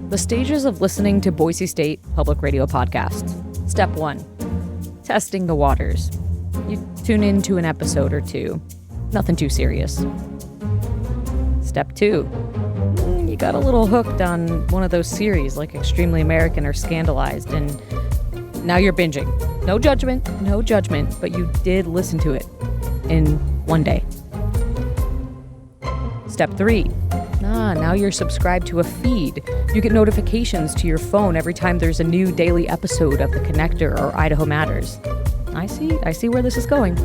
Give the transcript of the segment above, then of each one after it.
The stages of listening to Boise State Public Radio podcasts. Step 1, testing the waters. You tune into an episode or two. Nothing too serious. Step 2, you got a little hooked on one of those series like Extremely American or Scandalized, and now you're binging. No judgment, but you did listen to it in one day. Step 3, now you're subscribed to a feed. You get notifications to your phone every time there's a new daily episode of The Connector or Idaho Matters. I see where this is going.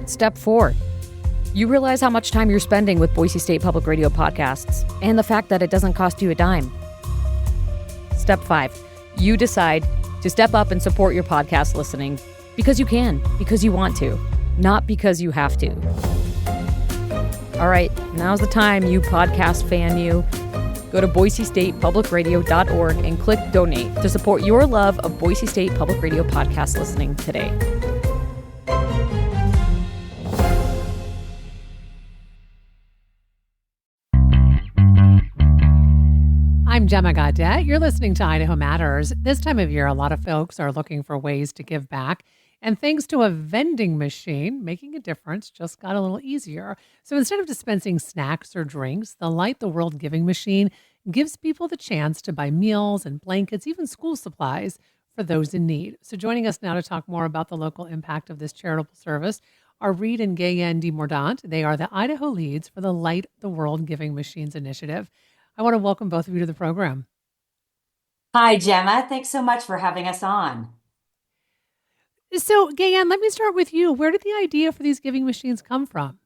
Step 4, you realize how much time you're spending with Boise State Public Radio podcasts and the fact that it doesn't cost you a dime. Step 5, you decide to step up and support your podcast listening because you can, because you want to, not because you have to. All right, now's the time, you podcast fan you. Go to boisestatepublicradio.org and click donate to support your love of Boise State Public Radio podcast listening today. I'm Gemma Gaudet. You're listening to Idaho Matters. This time of year, a lot of folks are looking for ways to give back. And thanks to a vending machine, making a difference just got a little easier. So instead of dispensing snacks or drinks, the Light the World giving machine gives people the chance to buy meals and blankets, even school supplies for those in need. So joining us now to talk more about the local impact of this charitable service are Reed and Gayen DeMordaunt. They are the Idaho leads for the Light the World Giving Machines initiative. I want to welcome both of you to the program. Hi, Gemma. Thanks so much for having us on. So, Gayen, let me start with you. Where did the idea for these giving machines come from?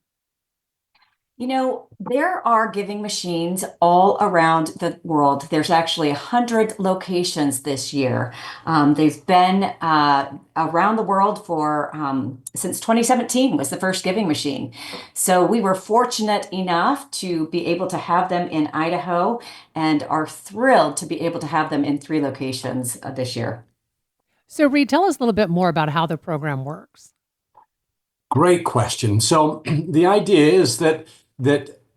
You know, there are giving machines all around the world. There's actually 100 locations this year. They've been around the world for since 2017 was the first giving machine. So we were fortunate enough to be able to have them in Idaho and are thrilled to be able to have them in 3 locations this year. So, Reed, tell us a little bit more about how the program works. Great question. So the idea is that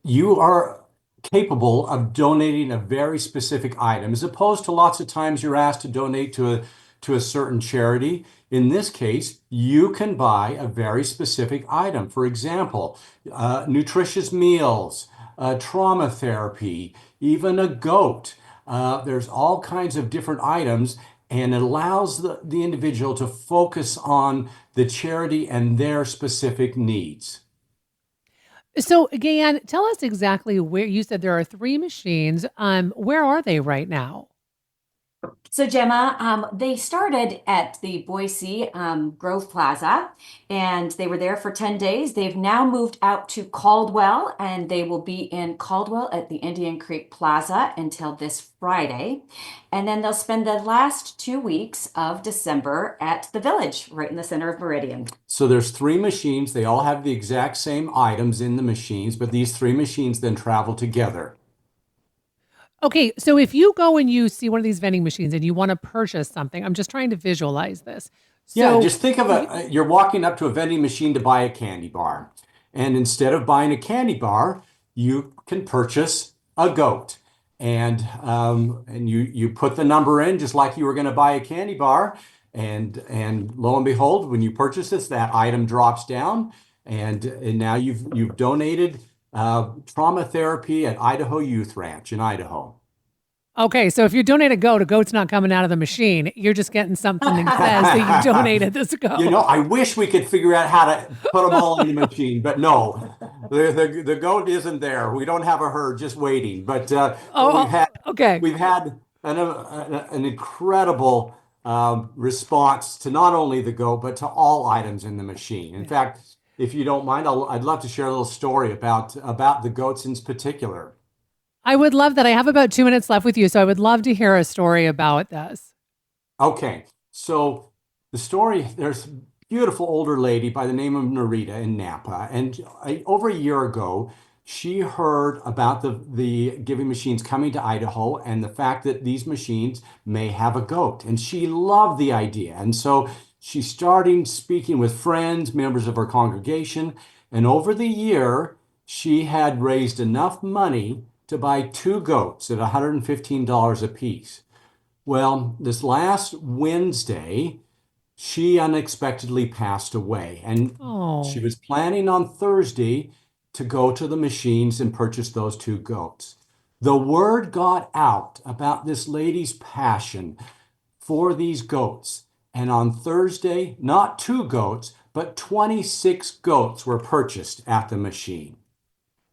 you are capable of donating a very specific item, as opposed to lots of times you're asked to donate to a certain charity. In this case, you can buy a very specific item. For example, nutritious meals, trauma therapy, even a goat. There's all kinds of different items. And it allows the individual to focus on the charity and their specific needs. So, Gayen, tell us exactly where you said there are 3 machines. Where are they right now? So, Gemma, they started at the Boise Grove Plaza, and they were there for 10 days. They've now moved out to Caldwell, and they will be in Caldwell at the Indian Creek Plaza until this Friday. And then they'll spend the last 2 weeks of December at the Village, right in the center of Meridian. So there's 3 machines. They all have the exact same items in the machines, but these 3 machines then travel together. Okay, so if you go and you see one of these vending machines and you want to purchase something, I'm just trying to visualize this. So, just think of you're walking up to a vending machine to buy a candy bar. And instead of buying a candy bar, you can purchase a goat. And you put the number in just like you were going to buy a candy bar. And lo and behold, when you purchase this, that item drops down. And now you've donated trauma therapy at Idaho Youth Ranch in Idaho. Okay, so if you donate a goat's not coming out of the machine. You're just getting something that says that you donated this goat. You know, I wish we could figure out how to put them all in the machine, but no, the goat isn't there. We don't have a herd just waiting. But we've had an incredible response to not only the goat, but to all items in the machine. In fact, if you don't mind, I'd love to share a little story about the goats in particular. I would love that. I have about 2 minutes left with you, so I would love to hear a story about this. Okay, so the story, there's a beautiful older lady by the name of Narita in Napa, and over a year ago, she heard about the giving machines coming to Idaho and the fact that these machines may have a goat, and she loved the idea. And so she started speaking with friends, members of her congregation, and over the year, she had raised enough money to buy 2 goats at $115 a piece. Well, this last Wednesday, she unexpectedly passed away, and she Oh, was planning on Thursday to go to the machines and purchase those 2 goats. The word got out about this lady's passion for these goats. And on Thursday, not 2 goats, but 26 goats were purchased at the machine.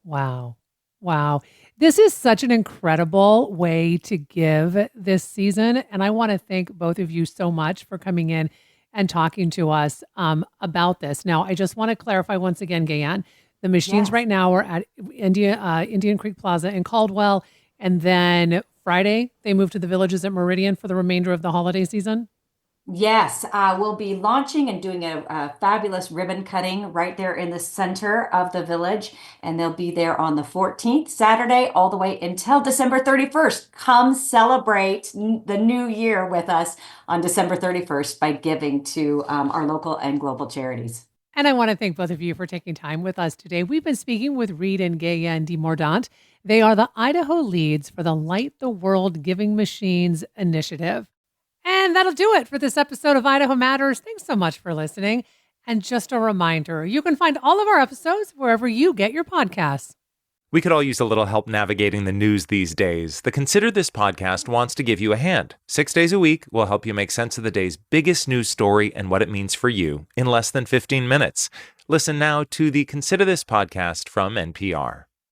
wow. Wow. This is such an incredible way to give this season. And I want to thank both of you so much for coming in and talking to us about this. Now, I just want to clarify once again, Gayan, the machines Yes. right now are at Indian Creek Plaza in Caldwell. And then Friday, they move to the Villages at Meridian for the remainder of the holiday season. Yes, we'll be launching and doing a fabulous ribbon cutting right there in the center of the village. And they'll be there on the 14th, Saturday, all the way until December 31st. Come celebrate the new year with us on December 31st by giving to our local and global charities. And I want to thank both of you for taking time with us today. We've been speaking with Reed and Gayan DeMordaunt. They are the Idaho leads for the Light the World Giving Machines initiative. And that'll do it for this episode of Idaho Matters. Thanks so much for listening. And just a reminder, you can find all of our episodes wherever you get your podcasts. We could all use a little help navigating the news these days. The Consider This podcast wants to give you a hand. 6 days a week, we'll help you make sense of the day's biggest news story and what it means for you in less than 15 minutes. Listen now to the Consider This podcast from NPR.